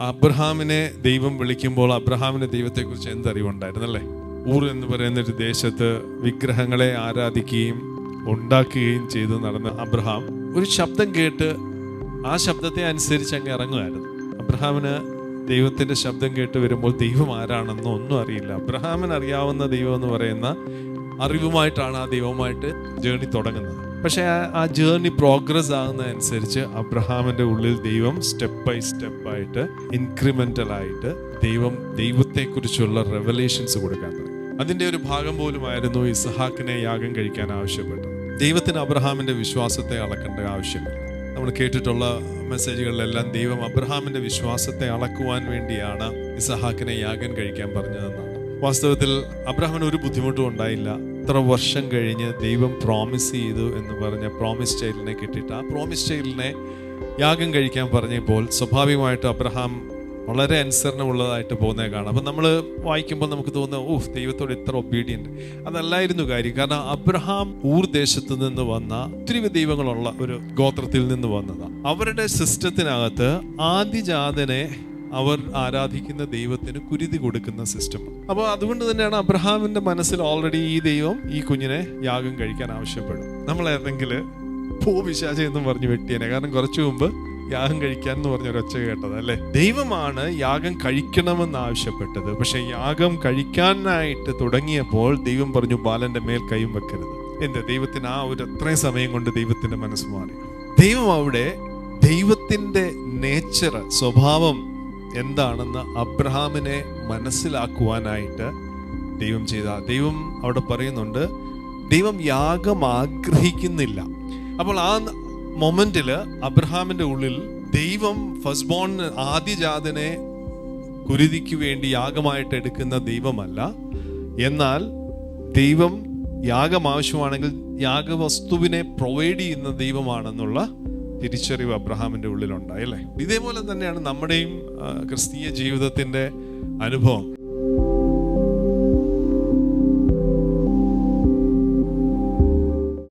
അബ്രഹാമിനെ ദൈവം വിളിക്കുമ്പോൾ അബ്രഹാമിന് ദൈവത്തെക്കുറിച്ച് എന്തറിവുണ്ടായിരുന്നല്ലേ? ഊർ എന്ന് പറയുന്ന ഒരു ദേശത്ത് വിഗ്രഹങ്ങളെ ആരാധിക്കുകയും ഉണ്ടാക്കുകയും ചെയ്ത് നടന്ന അബ്രഹാം ഒരു ശബ്ദം കേട്ട് ആ ശബ്ദത്തെ അനുസരിച്ച് അങ്ങ് ഇറങ്ങുമായിരുന്നു. അബ്രഹാമിന് ദൈവത്തിന്റെ ശബ്ദം കേട്ട് വരുമ്പോൾ ദൈവം ആരാണെന്നോ ഒന്നും അറിയില്ല. അബ്രഹാമിന് അറിയാവുന്ന ദൈവം എന്ന് പറയുന്ന അറിവുമായിട്ടാണ് ആ ദൈവമായിട്ട് ജേർണി തുടങ്ങുന്നത്. പക്ഷെ ആ ജേർണി പ്രോഗ്രസ് ആകുന്നതനുസരിച്ച് അബ്രഹാമിന്റെ ഉള്ളിൽ ദൈവം സ്റ്റെപ്പ് ബൈ സ്റ്റെപ്പായിട്ട് ഇൻക്രിമെന്റലായിട്ട് ദൈവത്തെക്കുറിച്ചുള്ള റെവലേഷൻസ് കൊടുക്കാൻ തുടങ്ങി. അതിന്റെ ഒരു ഭാഗം പോലുമായിരുന്നു ഇസ്ഹാക്കിനെ യാഗം കഴിക്കാൻ ആവശ്യപ്പെട്ടത്. ദൈവത്തിന് അബ്രഹാമിന്റെ വിശ്വാസത്തെ അളക്കേണ്ട ആവശ്യമില്ല. നമ്മൾ കേട്ടിട്ടുള്ള മെസ്സേജുകളിലെല്ലാം ദൈവം അബ്രഹാമിന്റെ വിശ്വാസത്തെ അളക്കുവാൻ വേണ്ടിയാണ് ഇസ്ഹാക്കിനെ യാഗം കഴിക്കാൻ പറഞ്ഞതെന്നാണ്. വാസ്തവത്തിൽ അബ്രഹാമിന് ഒരു ബുദ്ധിമുട്ടും ഉണ്ടായില്ല. ഇത്ര വർഷം കഴിഞ്ഞ് ദൈവം പ്രോമിസ് ചെയ്തു എന്ന് പറഞ്ഞ പ്രോമിസ് ചൈൽഡിനെ കിട്ടിയിട്ട് ആ പ്രോമിസ് ചൈൽഡിനെ യാഗം കഴിക്കാൻ പറഞ്ഞപ്പോൾ സ്വാഭാവികമായിട്ട് അബ്രഹാം വളരെ അനുസരണമുള്ളതായിട്ട് പോകുന്നേ കാണാം. അപ്പം നമ്മൾ വായിക്കുമ്പോൾ നമുക്ക് തോന്നുന്നു, ദൈവത്തോട് ഇത്ര ഒബീഡിയന്റ്. അതല്ലായിരുന്നു കാര്യം. കാരണം അബ്രഹാം ഊർ ദേശത്ത് നിന്ന് വന്ന ഒത്തിരി ദൈവങ്ങളുള്ള ഒരു ഗോത്രത്തിൽ നിന്ന് വന്നതാണ്. അവരുടെ സിസ്റ്റത്തിനകത്ത് ആദിജാതനെ അവർ ആരാധിക്കുന്ന ദൈവത്തിന് കുരുതി കൊടുക്കുന്ന സിസ്റ്റം. അപ്പോൾ അതുകൊണ്ട് തന്നെയാണ് അബ്രഹാമിന്റെ മനസ്സിൽ ഓൾറെഡി ഈ ദൈവം ഈ കുഞ്ഞിനെ യാഗം കഴിക്കാൻ ആവശ്യപ്പെടും. നമ്മളേതെങ്കിൽ പിശാച് എന്നും പറഞ്ഞ് വെട്ടിയനെ. കാരണം കുറച്ചു മുമ്പ് യാഗം കഴിക്കാൻ എന്ന് പറഞ്ഞൊരൊച്ച കേട്ടത് അല്ലേ? ദൈവമാണ് യാഗം കഴിക്കണമെന്ന് ആവശ്യപ്പെട്ടത്. പക്ഷെ യാഗം കഴിക്കാനായിട്ട് തുടങ്ങിയപ്പോൾ ദൈവം പറഞ്ഞു, ബാലന്റെ മേൽ കൈയും വെക്കരുത്. എന്താ? ദൈവത്തിന് ആ ഒരു അത്രയും സമയം കൊണ്ട് ദൈവത്തിന്റെ മനസ്സ് മാറി. ദൈവം അവിടെ ദൈവത്തിന്റെ നേച്ചർ, സ്വഭാവം എന്താണെന്ന് അബ്രഹാമിനെ മനസ്സിലാക്കുവാനായിട്ട് ദൈവം ദൈവം അവിടെ പറയുന്നുണ്ട്, ദൈവം യാഗം ആഗ്രഹിക്കുന്നില്ല. അപ്പോൾ ആ മൊമെന്റില് അബ്രഹാമിന്റെ ഉള്ളിൽ ദൈവം ഫസ്റ്റ് ബോൺ ആദ്യജാതനെ കുരുതിക്ക് വേണ്ടി യാഗമായിട്ട് എടുക്കുന്ന ദൈവമല്ല, എന്നാൽ ദൈവം യാഗം ആവശ്യമാണെങ്കിൽ യാഗവസ്തുവിനെ പ്രൊവൈഡ് ചെയ്യുന്ന ദൈവമാണെന്നുള്ള തിരിച്ചറിവ് അബ്രഹാമിന്റെ ഉള്ളിലുണ്ടായി അല്ലേ? ഇതേപോലെ തന്നെയാണ് നമ്മുടെയും ക്രിസ്തീയ ജീവിതത്തിന്റെ അനുഭവം.